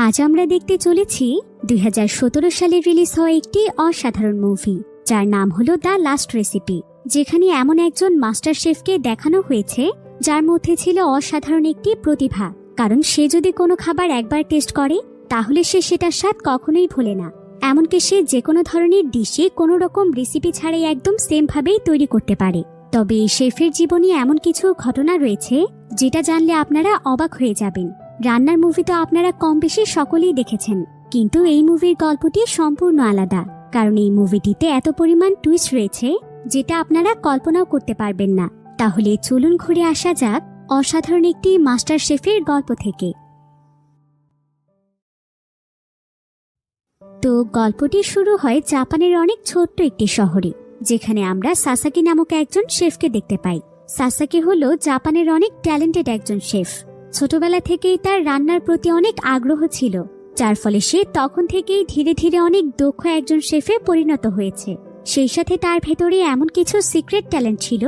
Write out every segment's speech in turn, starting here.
আজ আমরা দেখতে চলেছি 2017 সালে রিলিজ হওয়া একটি অসাধারণ মুভি, যার নাম হলো দ্য লাস্ট রেসিপি, যেখানে এমন একজন মাস্টার শেফকে দেখানো হয়েছে যার মধ্যে ছিল অসাধারণ একটি প্রতিভা। কারণ সে যদি কোনো খাবার একবার টেস্ট করে তাহলে সে সেটার স্বাদ কখনোই ভোলে না। এমনকি সে যে কোনো ধরনের ডিশে কোনো রকম রেসিপি ছাড়াই একদম সেম ভাবেই তৈরি করতে পারে। তবে এই শেফের জীবনে এমন কিছু ঘটনা রয়েছে যেটা জানলে আপনারা অবাক হয়ে যাবেন। রান্নার মুভি তো আপনারা কম বেশি সকলেই দেখেছেন, কিন্তু এই মুভির গল্পটি সম্পূর্ণ আলাদা। কারণ এই মুভিটিতে এত পরিমাণ টুইস্ট রয়েছে যেটা আপনারা কল্পনাও করতে পারবেন না। তাহলে চলুন ঘুরে আসা যাক অসাধারণ একটি মাস্টার শেফের গল্প থেকে। তো গল্পটি শুরু হয় জাপানের অনেক ছোট্ট একটি শহরে, যেখানে আমরা সাসাকি নামক একজন শেফকে দেখতে পাই। সাসাকি হলো জাপানের অনেক ট্যালেন্টেড একজন শেফ। ছোটবেলা থেকেই তার রান্নার প্রতি অনেক আগ্রহ ছিল, যার ফলে সে তখন থেকেই ধীরে ধীরে অনেক দক্ষ একজন শেফে পরিণত হয়েছে। সেই সাথে তার ভেতরে এমন কিছু সিক্রেট ট্যালেন্ট ছিল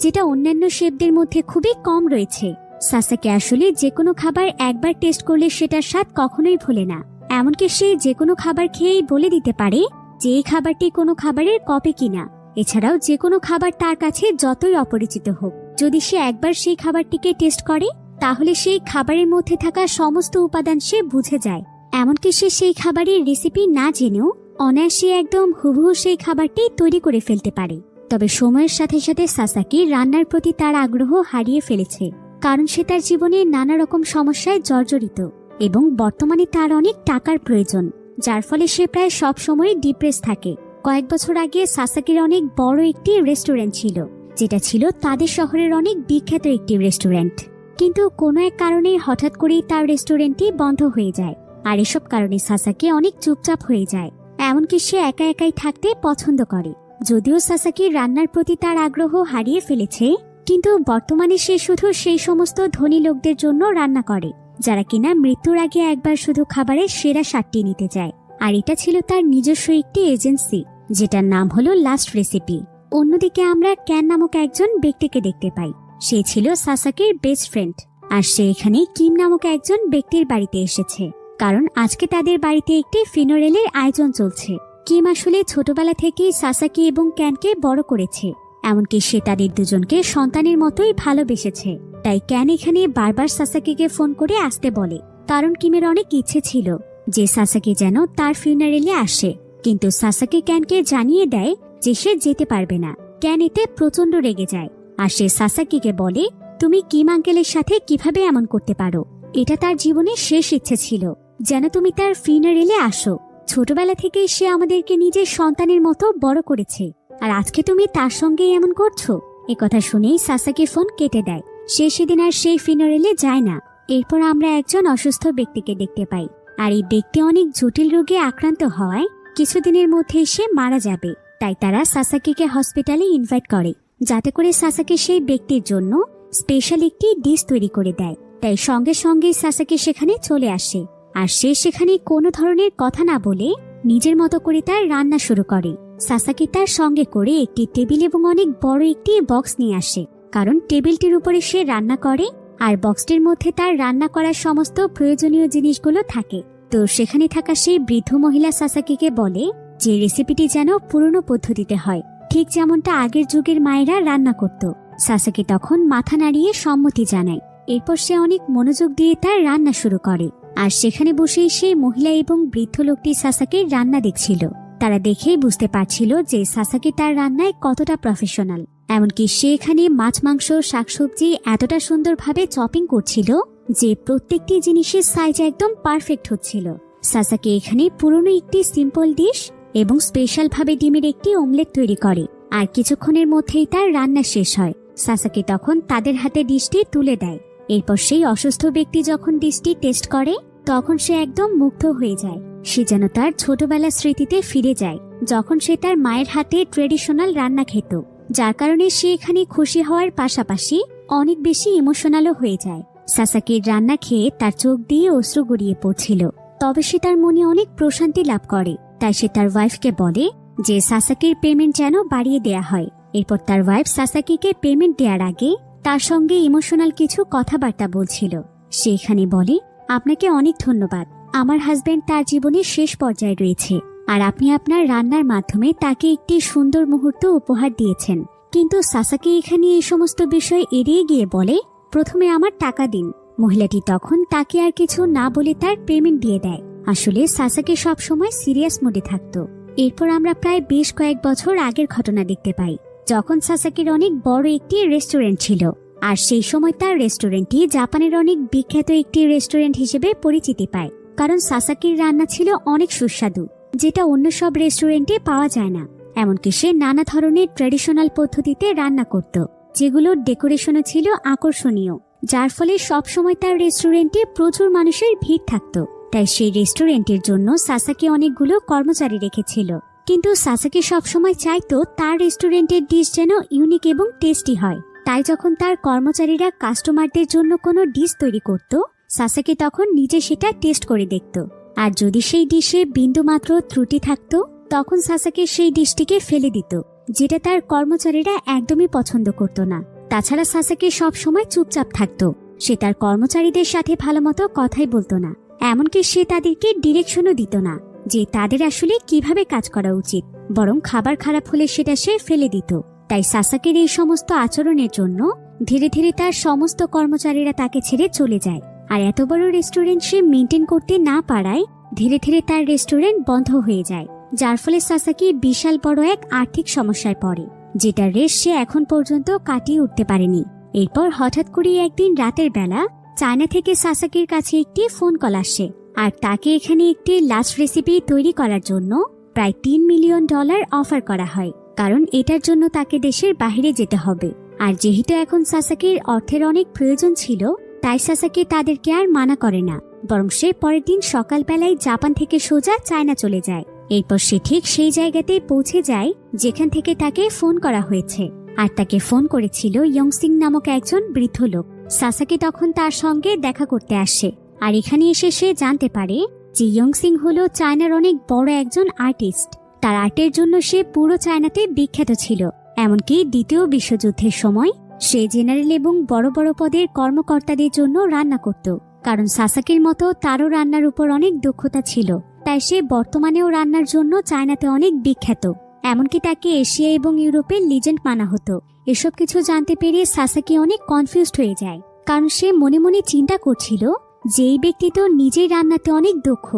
যেটা অন্যান্য শেফদের মধ্যে খুবই কম রয়েছে। সাসাকি আসলে যে কোনো খাবার একবার টেস্ট করলে সেটার স্বাদ কখনোই ভোলে না। এমনকি সে যে কোনো খাবার খেয়েই বলে দিতে পারে যে এই খাবারটি কোনো খাবারের কপি কিনা। এছাড়াও যে কোনো খাবার তার কাছে যতই অপরিচিত হোক, যদি সে একবার সেই খাবারটিকে টেস্ট করে তাহলে সেই খাবারের মধ্যে থাকা সমস্ত উপাদান সে বুঝে যায়। এমনকি সে সেই খাবারের রেসিপি না জেনেও অনায়াসে একদম হুবহু সেই খাবারটি তৈরি করে ফেলতে পারে। তবে সময়ের সাথে সাথে সাসাকি রান্নার প্রতি তার আগ্রহ হারিয়ে ফেলেছে, কারণ সে তার জীবনে নানা রকম সমস্যায় জর্জরিত এবং বর্তমানে তার অনেক টাকার প্রয়োজন, যার ফলে সে প্রায় সব সময় ডিপ্রেস থাকে। কয়েক বছর আগে সাসাকির অনেক বড় একটি রেস্টুরেন্ট ছিল, যেটা ছিল তাদের শহরের অনেক বিখ্যাত একটি রেস্টুরেন্ট। কিন্তু কোনো এক কারণে হঠাৎ করেই তার রেস্টুরেন্টটি বন্ধ হয়ে যায়। আর এসব কারণে সাসাকি অনেক চুপচাপ হয়ে যায়, এমনকি সে একা একাই থাকতে পছন্দ করে। যদিও সাসাকি রান্নার প্রতি তার আগ্রহ হারিয়ে ফেলেছে, কিন্তু বর্তমানে সে শুধু সেই সমস্ত ধনী লোকদের জন্য রান্না করে যারা কিনা মৃত্যুর আগে একবার শুধু খাবারের সেরা স্বাদটি নিতে চায়। আর এটা ছিল তার নিজস্ব একটি এজেন্সি, যেটার নাম হলো লাস্ট রেসিপি। অন্যদিকে আমরা ক্যান নামক একজন ব্যক্তিকে দেখতে পাই। সে ছিল সাসাকির বেস্ট ফ্রেন্ড, আর সে এখানে কিম নামক একজন ব্যক্তির বাড়িতে এসেছে, কারণ আজকে তাদের বাড়িতে একটি ফিনোরেলের আয়োজন চলছে। কিম আসলে ছোটবেলা থেকেই সাসাকি এবং ক্যানকে বড় করেছে, এমনকি সে তাদের দুজনকে সন্তানের মতোই ভালোবেসেছে। তাই ক্যান এখানে বারবার সাসাকিকে ফোন করে আসতে বলে, কারণ কিমের অনেক ইচ্ছে ছিল যে সাসাকি যেন তার ফিনারেলে আসে। কিন্তু সাসাকি ক্যানকে জানিয়ে দেয় যে সে যেতে পারবে না। ক্যান এতে প্রচন্ড রেগে যায়, আর সে সাসাকিকে বলে, তুমি কিম আঙ্কেলের সাথে কিভাবে এমন করতে পারো? এটা তার জীবনের শেষ ইচ্ছে ছিল যেন তুমি তার ফিনারেলে আসো। ছোটবেলা থেকেই সে আমাদেরকে নিজের সন্তানের মতো বড় করেছে, আর আজকে তুমি তার সঙ্গেই এমন করছো। একথা শুনেই সাসাকি ফোন কেটে দেয়। সে সেদিন আর সেই ফিনারেলে যায় না। এরপর আমরা একজন অসুস্থ ব্যক্তিকে দেখতে পাই, আর এই ব্যক্তি অনেক জটিল রোগে আক্রান্ত হওয়ায় কিছুদিনের মধ্যেই সে মারা যাবে। তাই তারা সাসাকিকে হসপিটালে ইনভাইট করে, যাতে করে সাসাকি সেই ব্যক্তির জন্য স্পেশাল একটি ডিশ তৈরি করে দেয়। তাই সঙ্গে সঙ্গে সাসাকি সেখানে চলে আসে, আর সে সেখানে কোনো ধরনের কথা না বলে নিজের মতো করে তার রান্না শুরু করে। সাসাকি তার সঙ্গে করে একটি টেবিল এবং অনেক বড় একটি বক্স নিয়ে আসে, কারণ টেবিলটির উপরে সে রান্না করে আর বক্সটির মধ্যে তার রান্না করার সমস্ত প্রয়োজনীয় জিনিসগুলো থাকে। তো সেখানে থাকা সেই বৃদ্ধ মহিলা সাসাকিকে বলে যে রেসিপিটি যেন পুরনো পদ্ধতিতে হয়, ঠিক যেমনটা আগের যুগের মায়েরা রান্না করত। সাসাকি তখন মাথা নাড়িয়ে সম্মতি জানায়। এরপর সে অনেক মনোযোগ দিয়ে তার রান্না শুরু করে, আর সেখানে বসেই সেই মহিলা এবং বৃদ্ধ লোকটি সাসাকির রান্না দেখছিল। তারা দেখেই বুঝতে পারছিল যে সাসাকি তার রান্নায় কতটা প্রফেশনাল। এমনকি সে এখানে মাছ, মাংস, শাকসবজি এতটা সুন্দরভাবে চপিং করছিল যে প্রত্যেকটি জিনিসের সাইজ একদম পারফেক্ট হচ্ছিল। সাসাকি এখানে পুরনো একটি সিম্পল ডিশ এবং স্পেশাল ভাবে ডিমের একটি অমলেট তৈরি করে, আর কিছুক্ষণের মধ্যেই তার রান্না শেষ হয়। সাসাকি তখন তাদের হাতে ডিশটি তুলে দেয়। এরপর সেই অসুস্থ ব্যক্তি যখন ডিশটি টেস্ট করে তখন সে একদম মুগ্ধ হয়ে যায়। সে যেন তার ছোটবেলার স্মৃতিতে ফিরে যায়, যখন সে তার মায়ের হাতে ট্রেডিশনাল রান্না খেত। যার কারণে সে এখানে খুশি হওয়ার পাশাপাশি অনেক বেশি ইমোশনালও হয়ে যায়। সাসাকির রান্না খেয়ে তার চোখ দিয়ে অশ্রু গড়িয়ে পড়ছিল। তবে সে তার মনে অনেক প্রশান্তি লাভ করে। তাই সে তার ওয়াইফকে বলে যে সাসাকির পেমেন্ট যেন বাড়িয়ে দেয়া হয়। এরপর তার ওয়াইফ সাসাকিকে পেমেন্ট দেওয়ার আগে তার সঙ্গে ইমোশনাল কিছু কথাবার্তা বলছিল। সে এখানে বলে, আপনাকে অনেক ধন্যবাদ, আমার হাজবেন্ড তার জীবনের শেষ পর্যায়ে রয়েছে, আর আপনি আপনার রান্নার মাধ্যমে তাকে একটি সুন্দর মুহূর্ত উপহার দিয়েছেন। কিন্তু সাসাকি এখানে এই সমস্ত বিষয় এড়িয়ে গিয়ে বলে, প্রথমে আমার টাকা দিন। মহিলাটি তখন তাকে আর কিছু না বলে তার পেমেন্ট দিয়ে দেয়। আসলে সাসাকি সবসময় সিরিয়াস মোডে থাকতো। এরপর আমরা প্রায় বেশ কয়েক বছর আগের ঘটনা দেখতে পাই, যখন সাসাকির অনেক বড় একটি রেস্টুরেন্ট ছিল। আর সেই সময় তার রেস্টুরেন্টটি জাপানের অনেক বিখ্যাত একটি রেস্টুরেন্ট হিসেবে পরিচিতি পায়, কারণ সাসাকির রান্না ছিল অনেক সুস্বাদু, যেটা অন্য সব রেস্টুরেন্টে পাওয়া যায় না। এমনকি সে নানা ধরনের ট্র্যাডিশনাল পদ্ধতিতে রান্না করত, যেগুলোর ডেকোরেশনও ছিল আকর্ষণীয়, যার ফলে সবসময় তার রেস্টুরেন্টে প্রচুর মানুষের ভিড় থাকত। তাই সেই রেস্টুরেন্টের জন্য সাসাকি অনেকগুলো কর্মচারী রেখেছিল। কিন্তু সাসাকি সবসময় চাইতো তার রেস্টুরেন্টের ডিশ যেন ইউনিক এবং টেস্টি হয়। তাই যখন তার কর্মচারীরা কাস্টমারদের জন্য কোনো ডিশ তৈরি করত, সাসাকি তখন নিজে সেটা টেস্ট করে দেখত। আর যদি সেই ডিশে বিন্দুমাত্র ত্রুটি থাকতো, তখন সাসাকি সেই ডিশটিকে ফেলে দিত, যেটা তার কর্মচারীরা একদমই পছন্দ করত না। তাছাড়া সাসাকি সব সময় চুপচাপ থাকতো। সে তার কর্মচারীদের সাথে ভালোমতো কথাই বলতো না, এমনকি সে তাদেরকে ডিরেকশনও দিত না যে তাদের আসলে কিভাবে কাজ করা উচিত। বরং খাবার খারাপ হলে সেটা সে ফেলে দিত। তাই সাসাকির এই সমস্ত আচরণের জন্য ধীরে ধীরে তার সমস্ত কর্মচারীরা তাকে ছেড়ে চলে যায়। আর এত বড় রেস্টুরেন্ট সে মেনটেন করতে না পারায় ধীরে ধীরে তার রেস্টুরেন্ট বন্ধ হয়ে যায়, যার ফলে সাসাকি বিশাল বড় এক আর্থিক সমস্যায় পড়ে, যেটার রেশ সে এখন পর্যন্ত কাটিয়ে উঠতে পারেনি। এরপর হঠাৎ করে একদিন রাতের বেলা চায়না থেকে সাসাকির কাছে একটি ফোন কল আসে, আর তাকে এখানে একটি লাস্ট রেসিপি তৈরি করার জন্য প্রায় $3 মিলিয়ন অফার করা হয়, কারণ এটার জন্য তাকে দেশের বাইরে যেতে হবে। আর যেহেতু এখন সাসাকির অর্থের অনেক প্রয়োজন ছিল, তাই সাসাকি তাদেরকে আর মানা করে না, বরং সে পরের দিন সকালবেলায় জাপান থেকে সোজা চায়না চলে যায়। এরপর সে ঠিক সেই জায়গাতেই পৌঁছে যায় যেখান থেকে তাকে ফোন করা হয়েছে। আর তাকে ফোন করেছিল ইয়ংসিং নামক একজন বৃদ্ধ লোক। সাসাকি তখন তার সঙ্গে দেখা করতে আসে, আর এখানে এসে সে জানতে পারে যে ইয়ংসিং হলো চায়নার অনেক বড় একজন আর্টিস্ট। তার আর্টের জন্য সে পুরো চায়নাতে বিখ্যাত ছিল। এমনকি দ্বিতীয় বিশ্বযুদ্ধের সময় সে জেনারেল এবং বড় বড় পদের কর্মকর্তাদের জন্য রান্না করত, কারণ সাসাকির মতো তারও রান্নার উপর অনেক দক্ষতা ছিল। তাই সে বর্তমানেও রান্নার জন্য চায়নাতে অনেক বিখ্যাত। এমনকি তাকে এশিয়া এবং ইউরোপের লিজেন্ড মানা হতো। এসব কিছু জানতে পেরে সাসাকি অনেক কনফিউজড হয়ে যায়, কারণ সে মনে মনে চিন্তা করছিল যে এই ব্যক্তি তো নিজেই রান্নাতে অনেক দক্ষ,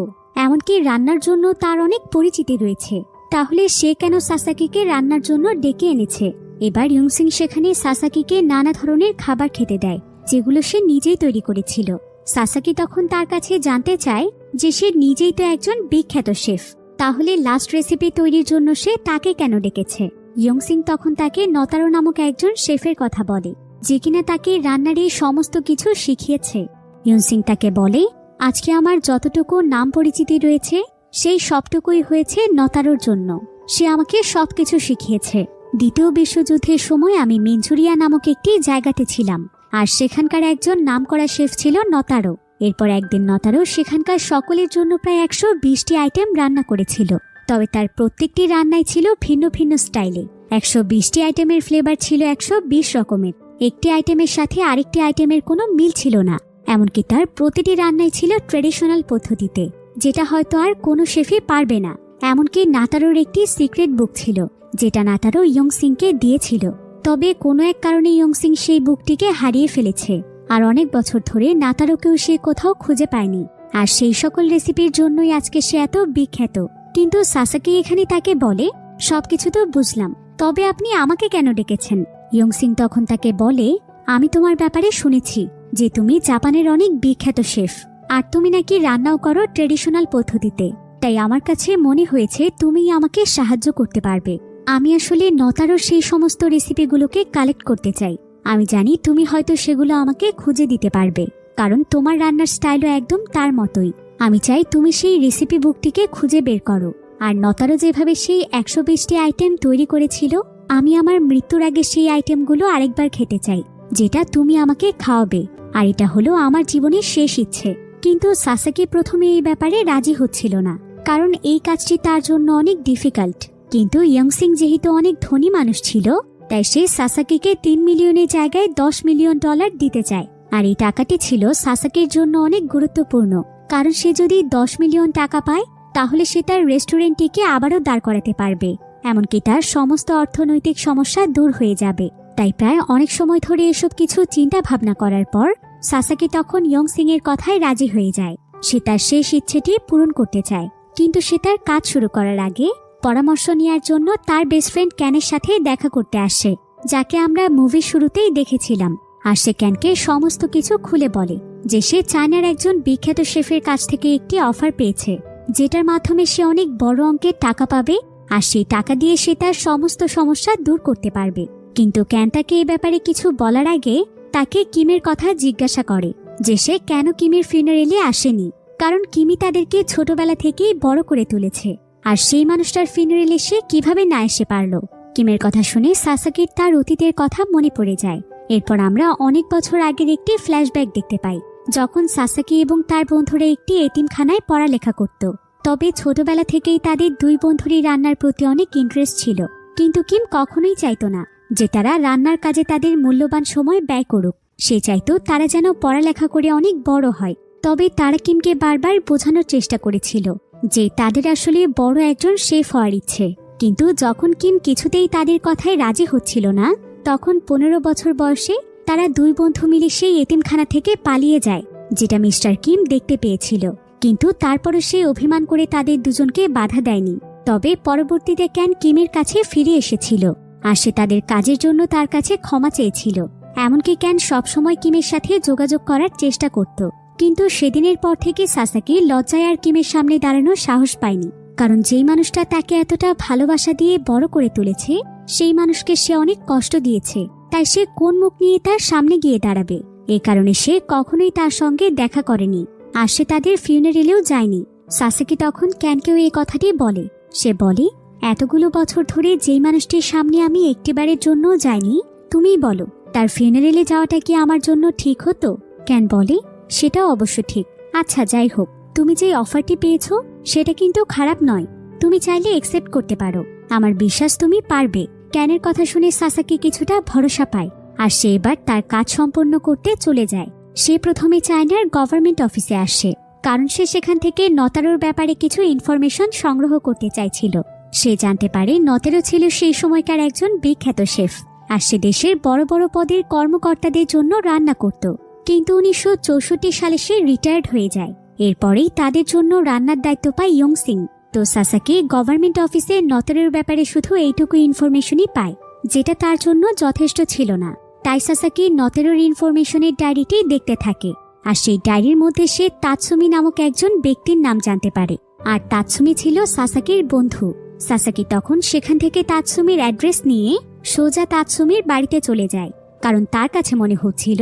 এমনকি রান্নার জন্য তার অনেক পরিচিতি রয়েছে। তাহলে সে কেন সাসাকিকে রান্নার জন্য ডেকে এনেছে? এবার ইয়ংসিং সেখানে সাসাকিকে নানা ধরনের খাবার খেতে দেয়, যেগুলো সে নিজেই তৈরি করেছিল। সাসাকি তখন তার কাছে জানতে চায় যে সে নিজেই তো একজন বিখ্যাত শেফ, তাহলে লাস্ট রেসিপি তৈরির জন্য সে তাকে কেন ডেকেছে। ইয়ংসিং তখন তাকে নতারো নামক একজন শেফের কথা বলে, যে কিনা তাকে রান্নার এই সমস্ত কিছু শিখিয়েছে। ইয়ংসিং তাকে বলে, আজকে আমার যতটুকু নাম পরিচিতি রয়েছে সেই সবটুকুই হয়েছে নতারোর জন্য। সে আমাকে সবকিছু শিখিয়েছে। দ্বিতীয় বিশ্বযুদ্ধের সময় আমি মেঞ্চুরিয়া নামক একটি জায়গাতে ছিলাম, আর সেখানকার একজন নামকরা শেফ ছিল নতারো। এরপর একদিন নতারো সেখানকার সকলের জন্য প্রায় 120টি আইটেম রান্না করেছিল, তবে তার প্রত্যেকটি রান্নাই ছিল ভিন্ন ভিন্ন স্টাইলে। 120টি আইটেমের ফ্লেভার ছিল 120 রকমের। একটি আইটেমের সাথে আরেকটি আইটেমের কোনো মিল ছিল না। এমনকি তার প্রতিটি রান্নাই ছিল ট্রেডিশনাল পদ্ধতিতে, যেটা হয়তো আর কোনো শেফই পারবে না। এমনকি নাতারোর একটি সিক্রেট বুক ছিল, যেটা নাতারো ইয়ংসিংকে দিয়েছিল। তবে কোনো এক কারণে ইয়ংসিং সেই বুকটিকে হারিয়ে ফেলেছে, আর অনেক বছর ধরে নাতারোকেও সে কোথাও খুঁজে পায়নি। আর সেই সকল রেসিপির জন্যই আজকে সে এত বিখ্যাত। কিন্তু সাসাকি এখানে তাকে বলে, সবকিছু তো বুঝলাম, তবে আপনি আমাকে কেন ডেকেছেন? ইয়ংসিং তখন তাকে বলে, আমি তোমার ব্যাপারে শুনেছি যে তুমি জাপানের অনেক বিখ্যাত শেফ, আর তুমি নাকি রান্নাও করো ট্রেডিশনাল পদ্ধতিতে। তাই আমার কাছে মনে হয়েছে তুমি আমাকে সাহায্য করতে পারবে। আমি আসলে নতারোর সেই সমস্ত রেসিপিগুলোকে কালেক্ট করতে চাই। আমি জানি তুমি হয়তো সেগুলো আমাকে খুঁজে দিতে পারবে, কারণ তোমার রান্নার স্টাইলও একদম তার মতোই। আমি চাই তুমি সেই রেসিপি বুকটিকে খুঁজে বের করো। আর নতারো যেভাবে সেই 120টি আইটেম তৈরি করেছিল, আমি আমার মৃত্যুর আগে সেই আইটেমগুলো আরেকবার খেতে চাই, যেটা তুমি আমাকে খাওয়াবে। আর এটা হলো আমার জীবনের শেষ ইচ্ছে। কিন্তু সাসাকি প্রথমে এই ব্যাপারে রাজি হচ্ছিল না, কারণ এই কাজটি তার জন্য অনেক ডিফিকাল্ট। কিন্তু ইয়ংসিং যেহেতু অনেক ধনী মানুষ ছিল, তাই সে সাসাকিকে $3 মিলিয়নের জায়গায় $10 মিলিয়ন দিতে চায়। আর এই টাকাটি ছিল সাসাকির জন্য অনেক গুরুত্বপূর্ণ, কারণ সে যদি 10 মিলিয়ন টাকা পায় তাহলে সে তার রেস্টুরেন্টটিকে আবারও দাঁড় করাতে পারবে, এমনকি তার সমস্ত অর্থনৈতিক সমস্যা দূর হয়ে যাবে। তাই প্রায় অনেক সময় ধরে এসব কিছু চিন্তা ভাবনা করার পর সাসাকি তখন ইয়ংসিং এর কথায় রাজি হয়ে যায়। সে তার শেষ ইচ্ছেটি পূরণ করতে চায়, কিন্তু সে তার কাজ শুরু করার আগে পরামর্শ নেওয়ার জন্য তার বেস্ট ফ্রেন্ড ক্যানের সাথে দেখা করতে আসে, যাকে আমরা মুভির শুরুতেই দেখেছিলাম। আর সে ক্যানকে সমস্ত কিছু খুলে বলে যে সে চায়নার একজন বিখ্যাত শেফের কাছ থেকে একটি অফার পেয়েছে, যেটার মাধ্যমে সে অনেক বড় অঙ্কের টাকা পাবে, আর সেই টাকা দিয়ে সে তার সমস্ত সমস্যা দূর করতে পারবে। কিন্তু ক্যান তাকে এ ব্যাপারে কিছু বলার আগে তাকে কিমের কথা জিজ্ঞাসা করে যে সে কেন কিমের ফিনারেলে আসেনি, কারণ কিমি তাদেরকে ছোটবেলা থেকেই বড় করে তুলেছে, আর সেই মানুষটার ফিনারেলে সে কিভাবে না এসে পারল। কিমের কথা শুনে সাসাকির তার অতীতের কথা মনে পড়ে যায়। এরপর আমরা অনেক বছর আগের একটি ফ্ল্যাশব্যাক দেখতে পাই, যখন সাসাকি এবং তার বন্ধুরা একটি এতিমখানায় পড়ালেখা করত। তবে ছোটবেলা থেকেই তাদের দুই বন্ধুরই রান্নার প্রতি অনেক ইন্টারেস্ট ছিল, কিন্তু কিম কখনোই চাইতো না যে তারা রান্নার কাজে তাদের মূল্যবান সময় ব্যয় করুক। সে চাইতো তারা যেন পড়ালেখা করে অনেক বড় হয়। তবে তারা কিমকে বারবার বোঝানোর চেষ্টা করেছিল যে তাদের আসলে বড় একজন শেফ হওয়ার ইচ্ছে, কিন্তু যখন কিম কিছুতেই তাদের কথায় রাজি হচ্ছিল না, তখন 15 বছর বয়সে তারা দুই বন্ধু মিলে সেই এতিমখানা থেকে পালিয়ে যায়, যেটা মিস্টার কিম দেখতে পেয়েছিল। কিন্তু তারপরে সে অভিমান করে তাদের দুজনকে বাধা দেয়নি। তবে পরবর্তীতে ক্যান কিমের কাছে ফিরে এসেছিল, আর সে তাদের কাজের জন্য তার কাছে ক্ষমা চেয়েছিল। এমনকি ক্যান সবসময় কিমের সাথে যোগাযোগ করার চেষ্টা করত, কিন্তু সেদিনের পর থেকে সাসাকি লজ্জায় আর কিমের সামনে দাঁড়ানোর সাহস পায়নি, কারণ যেই মানুষটা তাকে এতটা ভালোবাসা দিয়ে বড় করে তুলেছে সেই মানুষকে সে অনেক কষ্ট দিয়েছে। তাই সে কোন মুখ নিয়ে তার সামনে গিয়ে দাঁড়াবে, এই কারণে সে কখনোই তার সঙ্গে দেখা করেনি, আর সে তাদের ফিউনারেলেও যায়নি। সাসাকি তখন ক্যানকেও এই কথাটি বলে। সে বলে, এতগুলো বছর ধরে যেই মানুষটির সামনে আমি একটিবারের জন্য যাইনি, তুমিই বলো তার ফিউনারেলে যাওয়াটা কি আমার জন্য ঠিক হতো? ক্যান বলে, সেটাও অবশ্য ঠিক। আচ্ছা যাই হোক, তুমি যে অফারটি পেয়েছো সেটা কিন্তু খারাপ নয়, তুমি চাইলে একসেপ্ট করতে পারো, আমার বিশ্বাস তুমি পারবে। ক্যানের কথা শুনে সাসাকি কিছুটা ভরসা পায়, আর সে এবার তার কাজ সম্পন্ন করতে চলে যায়। সে প্রথমে চায়নার গভর্নমেন্ট অফিসে আসে, কারণ সে সেখান থেকে নতারোর ব্যাপারে কিছু ইনফরমেশন সংগ্রহ করতে চাইছিল। সে জানতে পারে নতেরো ছিল সেই সময়কার একজন বিখ্যাত শেফ, আর সে দেশের বড় বড় পদের কর্মকর্তাদের জন্য রান্না করত। কিন্তু 1964 সালে সে রিটায়ার্ড হয়ে যায়। এরপরেই তাদের জন্য রান্নার দায়িত্ব পায় ইয়ংসিং। তো সাসাকি গভর্নমেন্ট অফিসে নতেরোর ব্যাপারে শুধু এইটুকু ইনফরমেশনই পায়, যেটা তার জন্য যথেষ্ট ছিল না। তাই সাসাকি নতেরোর ইনফরমেশনের ডায়েরিটি দেখতে থাকে, আর সেই ডায়েরির মধ্যে সে তাৎসুমি নামক একজন ব্যক্তির নাম জানতে পারে, আর তাৎসুমি ছিল সাসাকির বন্ধু। সাসাকি তখন সেখান থেকে তাৎসুমির অ্যাড্রেস নিয়ে সোজা তাৎসুমির বাড়িতে চলে যায়, কারণ তার কাছে মনে হচ্ছিল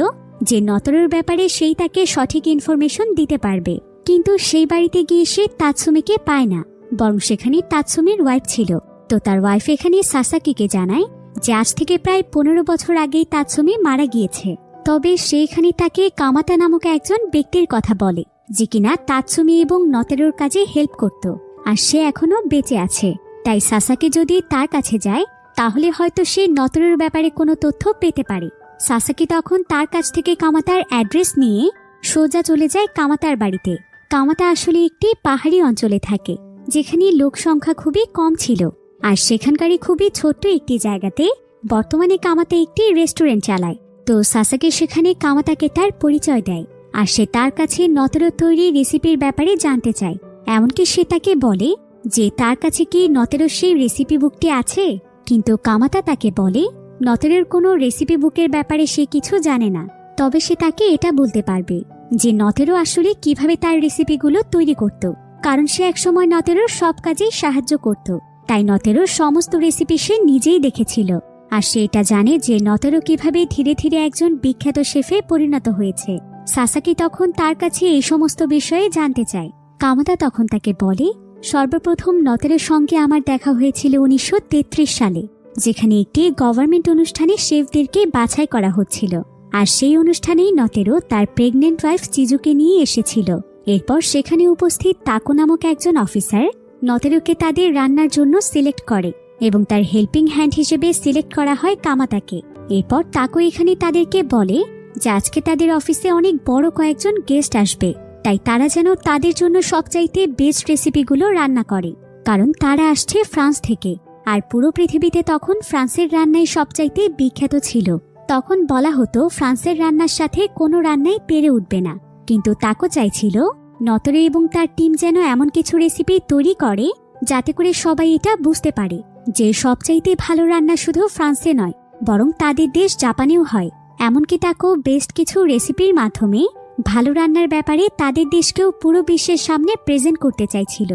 যে নতরের ব্যাপারে সেই তাকে সঠিক ইনফরমেশন দিতে পারবে। কিন্তু সেই বাড়িতে গিয়ে সে তাৎসুমিকে পায় না, বরং সেখানে তাৎসুমির ওয়াইফ ছিল। তো তার ওয়াইফ এখানে সাসাকিকে জানায় যে আজ থেকে প্রায় 15 বছর আগেই তাৎসুমি মারা গিয়েছে। তবে সেইখানে তাকে কামাতা নামক একজন ব্যক্তির কথা বলে, যে কিনা তাৎসুমি এবং নতেরোর কাজে হেল্প করত, আর সে এখনো বেঁচে আছে। তাই সাসাকি যদি তার কাছে যায় তাহলে হয়তো সে নতেরোর ব্যাপারে কোনো তথ্য পেতে পারে। সাসাকি তখন তার কাছ থেকে কামাতার অ্যাড্রেস নিয়ে সোজা চলে যায় কামাতার বাড়িতে। কামাতা আসলে একটি পাহাড়ি অঞ্চলে থাকে, যেখানে লোক সংখ্যা খুবই কম ছিল, আর সেখানকারই খুবই ছোট্ট একটি জায়গাতে বর্তমানে কামাতা একটি রেস্টুরেন্ট চালায়। তো সাসাকি সেখানে কামাতাকে তার পরিচয় দেয়, আর সে তার কাছে নতেরো তৈরি রেসিপির ব্যাপারে জানতে চায়। এমনকি সে তাকে বলে যে তার কাছে কি নতেরো সেই রেসিপি বুকটি আছে। কিন্তু কামাতা তাকে বলে নতেরোর কোনো রেসিপি বুকের ব্যাপারে সে কিছু জানে না, তবে সে তাকে এটা বলতে পারবে যে নতেরো আসলে কিভাবে তার রেসিপিগুলো তৈরি করত, কারণ সে একসময় নতেরোর সব কাজেই সাহায্য করত। তাই নতেরোর সমস্ত রেসিপি সে নিজেই দেখেছিল, আর সে এটা জানে যে নতেরো কিভাবে ধীরে ধীরে একজন বিখ্যাত শেফে পরিণত হয়েছে। সাসাকি তখন তার কাছে এই সমস্ত বিষয়ে জানতে চায়। কামাতা তখন তাকে বলে, সর্বপ্রথম নতেরোর সঙ্গে আমার দেখা হয়েছিল 1933 সালে, যেখানে একটি গভর্নমেন্ট অনুষ্ঠানে শেফদেরকে বাছাই করা হচ্ছিল, আর সেই অনুষ্ঠানেই নতেরো তার প্রেগনেন্ট ওয়াইফ চিজুকে নিয়ে এসেছিল। এরপর সেখানে উপস্থিত তাকো নামক একজন অফিসার নতেরোকে তাদের রান্নার জন্য সিলেক্ট করে, এবং তার হেল্পিং হ্যান্ড হিসেবে সিলেক্ট করা হয় কামাতাকে। এরপর তাকো এখানে তাদেরকে বলে যে আজকে তাদের অফিসে অনেক বড় কয়েকজন গেস্ট আসবে, তাই তারা যেন তাদের জন্য সবচাইতে বেস্ট রেসিপিগুলো রান্না করে, কারণ তারা আসছে ফ্রান্স থেকে। আর পুরো পৃথিবীতে তখন ফ্রান্সের রান্নাই সবচাইতে বিখ্যাত ছিল। তখন বলা হতো ফ্রান্সের রান্নার সাথে কোনো রান্নাই পেরে উঠবে না। কিন্তু তাকো চাইছিল নতরে এবং তার টিম যেন এমন কিছু রেসিপি তৈরি করে যাতে করে সবাই এটা বুঝতে পারে যে সবচাইতে ভালো রান্না শুধু ফ্রান্সে নয়, বরং তাদের দেশ জাপানেও হয়। এমনকি তাকো বেস্ট কিছু রেসিপির মাধ্যমে ভালো রান্নার ব্যাপারে তাদের দেশকেও পুরো বিশ্বের সামনে প্রেজেন্ট করতে চাইছিল।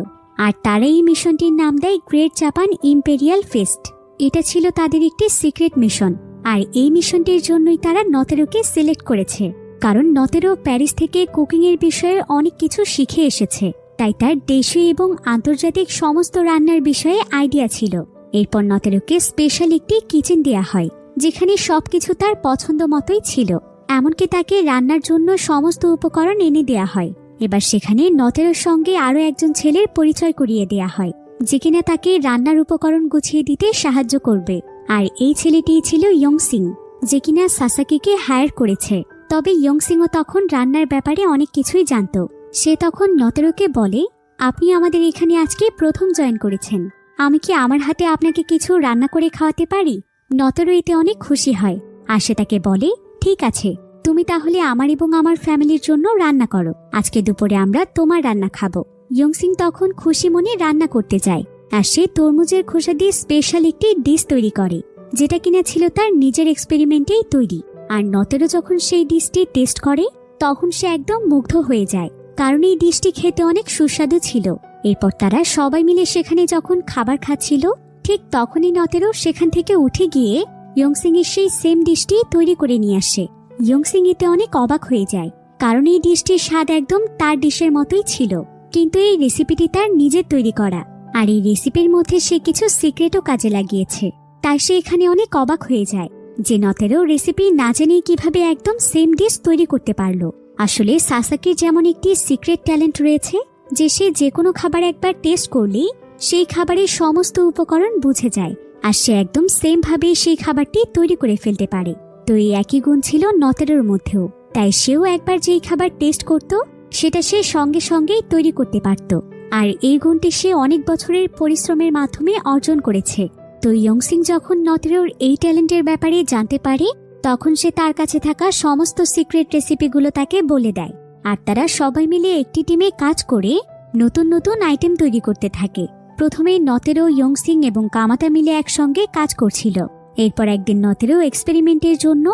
আর তারা এই মিশনটির নাম দেয় গ্রেট জাপান ইম্পেরিয়াল ফেস্ট। এটা ছিল তাদের একটি সিক্রেট মিশন। আর এই মিশনটির জন্যই তারা নতেরোকে সিলেক্ট করেছে, কারণ নতেরো প্যারিস থেকে কুকিংয়ের বিষয়ে অনেক কিছু শিখে এসেছে। তাই তার দেশীয় এবং আন্তর্জাতিক সমস্ত রান্নার বিষয়ে আইডিয়া ছিল। এরপর নতেরোকে স্পেশাল একটি কিচেন দেয়া হয়, যেখানে সবকিছু তার পছন্দ মতোই ছিল। এমনকি তাকে রান্নার জন্য সমস্ত উপকরণ এনে দেয়া হয়। এবার সেখানে নতেরোর সঙ্গে আরও একজন ছেলের পরিচয় করিয়ে দেয়া হয়, যে কিনা তাকে রান্নার উপকরণ গুছিয়ে দিতে সাহায্য করবে। আর এই ছেলেটিই ছিল ইয়ংসিং, যে কিনা সাসাকিকে হায়ার করেছে। তবে ইয়ংসিংও তখন রান্নার ব্যাপারে অনেক কিছুই জানত। সে তখন নতেরোকে বলে, আপনি আমাদের এখানে আজকে প্রথম জয়েন করেছেন, আমি কি আমার হাতে আপনাকে কিছু রান্না করে খাওয়াতে পারি? নতেরো এতে অনেক খুশি হয়। আর সে তাকে বলে, ঠিক আছে, তুমি তাহলে আমার এবং আমার ফ্যামিলির জন্য রান্না করো। আজকে দুপুরে আমরা তোমার রান্না খাবো। ইয়ংসিং তখন খুশি মনে রান্না করতে যায়। আর সে তরমুজের খোসা দিয়ে স্পেশাল একটি ডিশ তৈরি করে, যেটা কিনা ছিল তার নিজের এক্সপেরিমেন্টেই তৈরি। আর নতেরো যখন সেই ডিশটি টেস্ট করে তখন সে একদম মুগ্ধ হয়ে যায়, কারণ এই ডিশটি খেতে অনেক সুস্বাদু ছিল। এরপর তারা সবাই মিলে সেখানে যখন খাবার খাচ্ছিল, ঠিক তখনই নতেরো সেখান থেকে উঠে গিয়ে ইয়ংসিং এর সেই সেম ডিশটি তৈরি করে নিয়ে আসে। ইয়ংসিং এতে অনেক অবাক হয়ে যায়, কারণ এই ডিশটির স্বাদ একদম তার ডিশের মতোই ছিল। কিন্তু এই রেসিপিটি তার নিজের তৈরি করা, আর এই রেসিপির মধ্যে সে কিছু সিক্রেটও কাজে লাগিয়েছে। তাই সে এখানে অনেক অবাক হয়ে যায় যে নতেরো রেসিপি না জেনেই কিভাবে একদম সেম ডিশ তৈরি করতে পারলো। আসলে সাসাকির যেমন একটি সিক্রেট ট্যালেন্ট রয়েছে যে সে যে কোনো খাবার একবার টেস্ট করলেই সেই খাবারের সমস্ত উপকরণ বুঝে যায়, আর সে একদম সেম ভাবে সেই খাবারটি তৈরি করে ফেলতে পারে। তো এই একই গুণ ছিল নতেরোর মধ্যেও। তাই সেও একবার যেই খাবার টেস্ট করত সেটা সে সঙ্গে সঙ্গেই তৈরি করতে পারত। আর এই গুণটি সে অনেক বছরের পরিশ্রমের মাধ্যমে অর্জন করেছে। তো ইয়ংসিং যখন নতেরোর এই ট্যালেন্টের ব্যাপারে জানতে পারে, তখন সে তার কাছে থাকা সমস্ত সিক্রেট রেসিপিগুলো তাকে বলে দেয়। আর তারা সবাই মিলে একটি টিমে কাজ করে নতুন নতুন আইটেম তৈরি করতে থাকে। প্রথমে নতেরো, ইয়ংসিং এবং কামাতা মিলে একসঙ্গে কাজ করছিল। এরপর একদিন নতেরো এক্সপেরিমেন্টের জন্য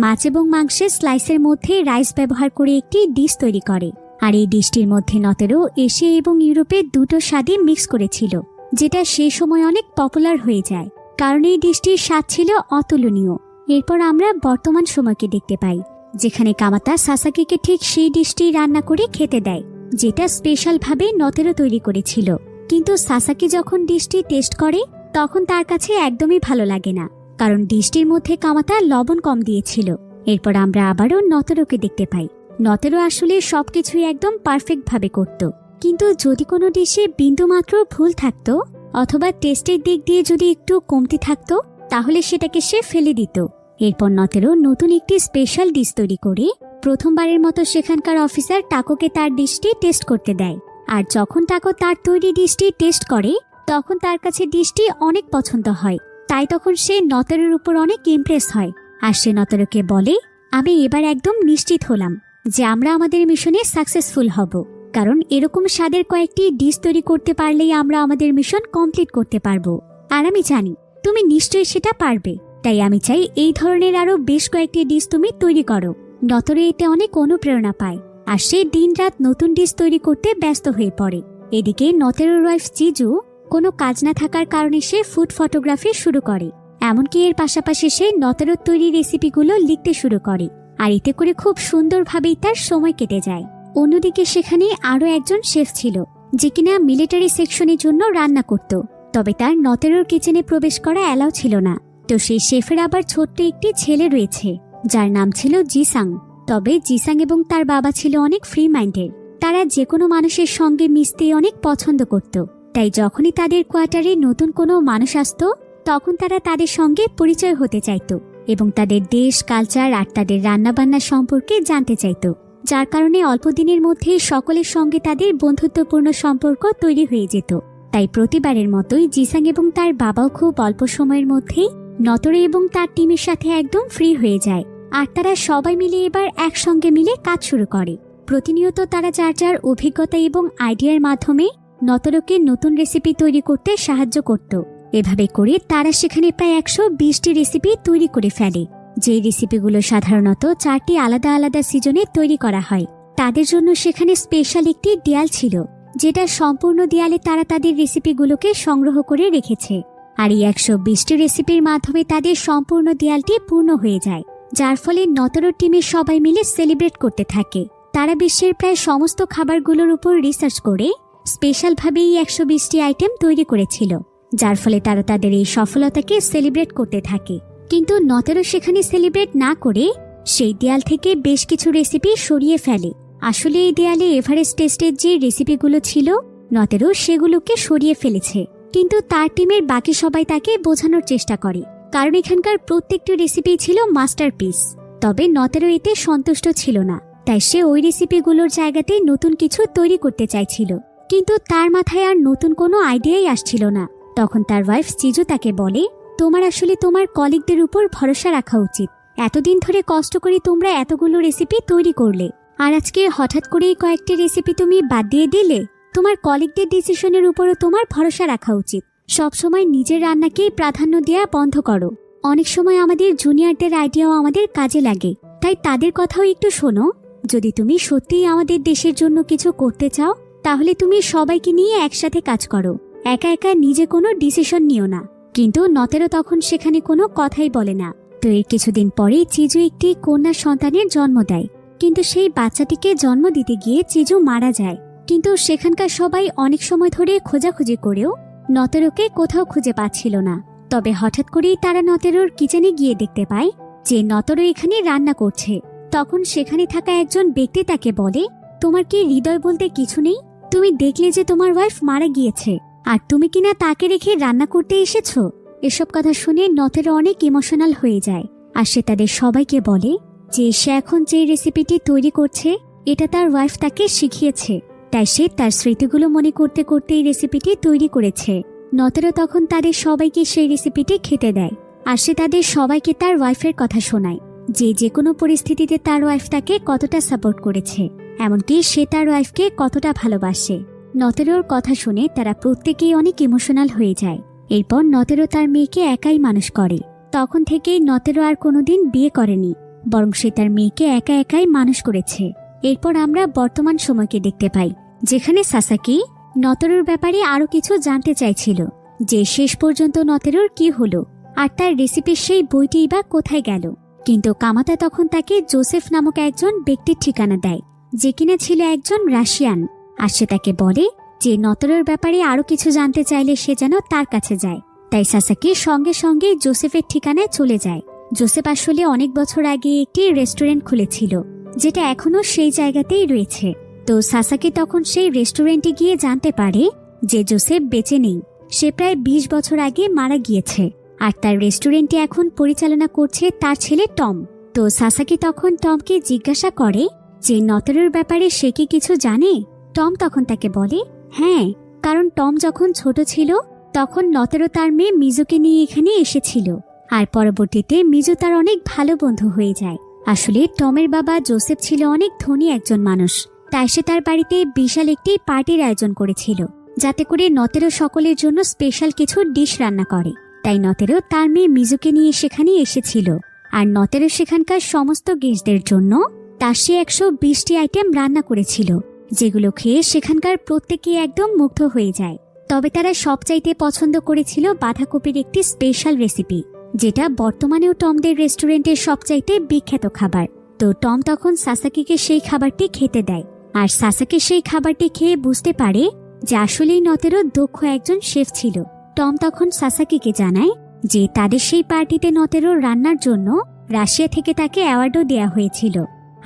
মাছ এবং মাংসের স্লাইসের মধ্যে রাইস ব্যবহার করে একটি ডিশ তৈরি করে। আর এই ডিশটির মধ্যে নতেরো এশিয়া এবং ইউরোপের দুটো স্বাদই মিক্স করেছিল, যেটা সেই সময় অনেক পপুলার হয়ে যায়, কারণ এই ডিশটির স্বাদ ছিল অতুলনীয়। এরপর আমরা বর্তমান সময়কে দেখতে পাই, যেখানে কামাতা সাসাকিকে ঠিক সেই ডিশটি রান্না করে খেতে দেয়, যেটা স্পেশাল ভাবে নতেরো তৈরি করেছিল। কিন্তু সাসাকি যখন ডিশটি টেস্ট করে তখন তার কাছে একদমই ভালো লাগে না, কারণ ডিশটির মধ্যে কামাতা লবণ কম দিয়েছিল। এরপর আমরা আবারও নতেরোকে দেখতে পাই। নতেরো আসলে সবকিছুই একদম পারফেক্ট ভাবে করত, কিন্তু যদি কোনো ডিশে বিন্দুমাত্র ভুল থাকতো অথবা টেস্টের দিক দিয়ে যদি একটু কমতি থাকতো, তাহলে সেটাকে সে ফেলে দিত। এরপর নতেরো নতুন একটি স্পেশাল ডিশ তৈরি করে প্রথমবারের মতো সেখানকার অফিসার টাকোকে তার ডিশটি টেস্ট করতে দেয়। আর যখন টাকো তার তৈরি ডিশটি টেস্ট করে তখন তার কাছে ডিশটি অনেক পছন্দ হয়। তাই তখন সে নতেরোর উপর অনেক ইমপ্রেস হয়। আর সে নতেরোকে বলে, আমি এবার একদম নিশ্চিত হলাম যে আমরা আমাদের মিশনে সাকসেসফুল হব, কারণ এরকম স্বাদের কয়েকটি ডিশ তৈরি করতে পারলেই আমরা আমাদের মিশন কমপ্লিট করতে পারবো। আর আমি জানি তুমি নিশ্চয়ই সেটা পারবে, তাই আমি চাই এই ধরনের আরো বেশ কয়েকটি ডিশ তুমি তৈরি করো। নতেরো এতে অনেক অনুপ্রেরণা পায়, আর সে দিনরাত নতুন ডিশ তৈরি করতে ব্যস্ত হয়ে পড়ে। এদিকে নতেরোর ওয়াইফ জিজু কোনো কাজ না থাকার কারণে সে ফুড ফটোগ্রাফি শুরু করে। এমনকি এর পাশাপাশি সে নতেরোর তৈরি রেসিপিগুলো লিখতে শুরু করে, আর এতে করে খুব সুন্দরভাবেই তার সময় কেটে যায়। অন্যদিকে সেখানে আরো একজন শেফ ছিল, যে কিনা মিলিটারি সেকশনের জন্য রান্না করত, তবে তার নতেরোর কিচেনে প্রবেশ করা অ্যালাউ ছিল না। তো সেই শেফের আবার ছোট্ট একটি ছেলে রয়েছে, যার নাম ছিল জিসাং। তবে জিসাং এবং তার বাবা ছিল অনেক ফ্রি মাইন্ডেড। তারা যে কোনো মানুষের সঙ্গে মিশতে অনেক পছন্দ করত। তাই যখনই তাদের কোয়ার্টারে নতুন কোনো মানুষ আসত তখন তারা তাদের সঙ্গে পরিচয় হতে চাইত এবং তাদের দেশ, কালচার আর তাদের রান্নাবান্না সম্পর্কে জানতে চাইত। যার কারণে অল্প দিনের মধ্যেই সকলের সঙ্গে তাদের বন্ধুত্বপূর্ণ সম্পর্ক তৈরি হয়ে যেত। তাই প্রতিবারের মতোই জিসাং এবং তার বাবাও খুব অল্প সময়ের মধ্যেই নতরে এবং তার টিমের সাথে একদম ফ্রি হয়ে যায়। আর তারা সবাই মিলে এবার একসঙ্গে মিলে কাজ শুরু করে। প্রতিনিয়ত তারা যার যার অভিজ্ঞতা এবং আইডিয়ার মাধ্যমে নতরকে নতুন রেসিপি তৈরি করতে সাহায্য করত। এভাবে করে তারা সেখানে প্রায় 120টি রেসিপি তৈরি করে ফেলে, যে রেসিপিগুলো সাধারণত 4টি আলাদা আলাদা সিজনে তৈরি করা হয়। তাদের জন্য সেখানে স্পেশাল একটি দেয়াল ছিল, যেটা সম্পূর্ণ দেয়ালে তারা তাদের রেসিপিগুলোকে সংগ্রহ করে রেখেছে। আর এই 120টি রেসিপির মাধ্যমে তাদের সম্পূর্ণ দেয়ালটি পূর্ণ হয়ে যায়, যার ফলে নতরো টিমের সবাই মিলে সেলিব্রেট করতে থাকে। তারা বিশ্বের প্রায় সমস্ত খাবারগুলোর উপর রিসার্চ করে স্পেশালভাবে এই 120টি আইটেম তৈরি করেছিল, যার ফলে তারা তাদের এই সফলতাকে সেলিব্রেট করতে থাকে। কিন্তু নতরো সেখানে সেলিব্রেট না করে সেই দেয়াল থেকে বেশ কিছু রেসিপি সরিয়ে ফেলে। আসলে এই দেয়ালে এভারেস্ট টেস্টের যে রেসিপিগুলো ছিল, নতরো সেগুলোকে সরিয়ে ফেলেছে। কিন্তু তার টিমের বাকি সবাই তাকে বোঝানোর চেষ্টা করে, কারণ এখানকার প্রত্যেকটি রেসিপি ছিল মাস্টারপিস। তবে নতরো এতে সন্তুষ্ট ছিল না, তাই সে ওই রেসিপিগুলোর জায়গাতে নতুন কিছু তৈরি করতে চাইছিল। কিন্তু তার মাথায় আর নতুন কোনো আইডিয়াই আসছিল না। তখন তার ওয়াইফ চিজু তাকে বলে, তোমার আসলে তোমার কলিগদের উপর ভরসা রাখা উচিত। এতদিন ধরে কষ্ট করে তোমরা এতগুলো রেসিপি তৈরি করলে, আর আজকে হঠাৎ করেই কয়েকটি রেসিপি তুমি বাদ দিয়ে দিলে। তোমার কলিগদের ডিসিশনের উপরও তোমার ভরসা রাখা উচিত। সবসময় নিজের রান্নাকেই প্রাধান্য দেওয়া বন্ধ করো। অনেক সময় আমাদের জুনিয়রদের আইডিয়াও আমাদের কাজে লাগে, তাই তাদের কথাও একটু শোনো। যদি তুমি সত্যিই আমাদের দেশের জন্য কিছু করতে চাও, তাহলে তুমি সবাইকে নিয়ে একসাথে কাজ করো, একা একা নিজে কোনো ডিসিশন নিও না। কিন্তু নতরো তখন সেখানে কোনো কথাই বলে না। তো এর কিছুদিন পরেই চিজু একটি কন্যা সন্তানের জন্ম দেয়। কিন্তু সেই বাচ্চাটিকে জন্ম দিতে গিয়ে চিজু মারা যায়। কিন্তু সেখানকার সবাই অনেক সময় ধরে খোঁজাখুঁজি করেও নতরোকে কোথাও খুঁজে পাচ্ছিল না। তবে হঠাৎ করেই তারা নতরোর কিচেনে গিয়ে দেখতে পায় যে নতরো এখানে রান্না করছে। তখন সেখানে থাকা একজন ব্যক্তি তাকে বলে, তোমার কি হৃদয় বলতে কিছু নেই? তুমি দেখলে যে তোমার ওয়াইফ মারা গিয়েছে, আর তুমি কিনা তাকে রেখে রান্না করতে এসেছো। এসব কথা শুনে নতরো অনেক ইমোশনাল হয়ে যায়। আর সে তাদের সবাইকে বলে যে সে এখন যে রেসিপিটি তৈরি করছে, এটা তার ওয়াইফ তাকে শিখিয়েছে, তাই সে তার স্মৃতিগুলো মনে করতে করতে এই রেসিপিটি তৈরি করেছে। নতরো তখন তাদের সবাইকে সেই রেসিপিটি খেতে দেয়। আর সে তাদের সবাইকে তার ওয়াইফের কথা শোনায়, যে কোনো পরিস্থিতিতে তার ওয়াইফ তাকে কতটা সাপোর্ট করেছে, এমনকি সে তার ওয়াইফকে কতটা ভালোবাসে। নতরোর কথা শুনে তারা প্রত্যেকেই অনেক ইমোশনাল হয়ে যায়। এরপর নতরো তার মেয়েকে একাই মানুষ করে। তখন থেকেই নতরো আর কোনোদিন বিয়ে করেনি, বরং সে তার মেয়েকে একা একাই মানুষ করেছে। এরপর আমরা বর্তমান সময়কে দেখতে পাই, যেখানে সাসাকি নতরোর ব্যাপারে আরো কিছু জানতে চাইছিল, যে শেষ পর্যন্ত নতরোর কি হলো, আর তার রেসিপির সেই বইটিই বা কোথায় গেল। কিন্তু কামাতা তখন তাকে জোসেফ নামক একজন ব্যক্তির ঠিকানা দেয়, যে কিনা ছিল একজন রাশিয়ান। আর সে তাকে বলে যে নতরোর ব্যাপারে আরো কিছু জানতে চাইলে সে যেন তার কাছে যায়। তাই সাসাকি সঙ্গে সঙ্গে জোসেফের ঠিকানায় চলে যায়। জোসেফ আসলে অনেক বছর আগে একটি রেস্টুরেন্ট খুলেছিল, যেটা এখনো সেই জায়গাতেই রয়েছে। তো সাসাকি তখন সেই রেস্টুরেন্টে গিয়ে জানতে পারে যে জোসেফ বেঁচে নেই, সে প্রায় 20 বছর আগে মারা গিয়েছে। আর তার রেস্টুরেন্টটি এখন পরিচালনা করছে তার ছেলে টম। তো সাসাকি তখন টমকে জিজ্ঞাসা করে যে নতরোর ব্যাপারে সে কি কিছু জানে। টম তখন তাকে বলে হ্যাঁ, কারণ টম যখন ছোট ছিল তখন নতরো তার মেয়ে মিজুকে নিয়ে এখানে এসেছিল। আর পরবর্তীতে মিজু তার অনেক ভালো বন্ধু হয়ে যায়। আসলে টমের বাবা জোসেফ ছিল অনেক ধনী একজন মানুষ, তাই সে তার বাড়িতে বিশাল একটি পার্টির আয়োজন করেছিল, যাতে করে নতরো সকলের জন্য স্পেশাল কিছু ডিশ রান্না করে। তাই নতরো তার মেয়ে মিজুকে নিয়ে সেখানে এসেছিল। আর নতরো সেখানকার সমস্ত গেস্টদের জন্য তার সে 120টি আইটেম রান্না করেছিল, যেগুলো খেয়ে সেখানকার প্রত্যেকেই একদম মুগ্ধ হয়ে যায়। তবে তারা সবচাইতে পছন্দ করেছিল বাঁধাকপির একটি স্পেশাল রেসিপি, যেটা বর্তমানেও টমদের রেস্টুরেন্টের সবচাইতে বিখ্যাত খাবার। তো টম তখন সাসাকিকে সেই খাবারটি খেতে দেয়। আর সাসাকি সেই খাবারটি খেয়ে বুঝতে পারে যে আসলেই নতরো দক্ষ একজন শেফ ছিল। টম তখন সাসাকিকে জানায় যে তাদের সেই পার্টিতে নতরো রান্নার জন্য রাশিয়া থেকে তাকে অ্যাওয়ার্ডও দেওয়া হয়েছিল।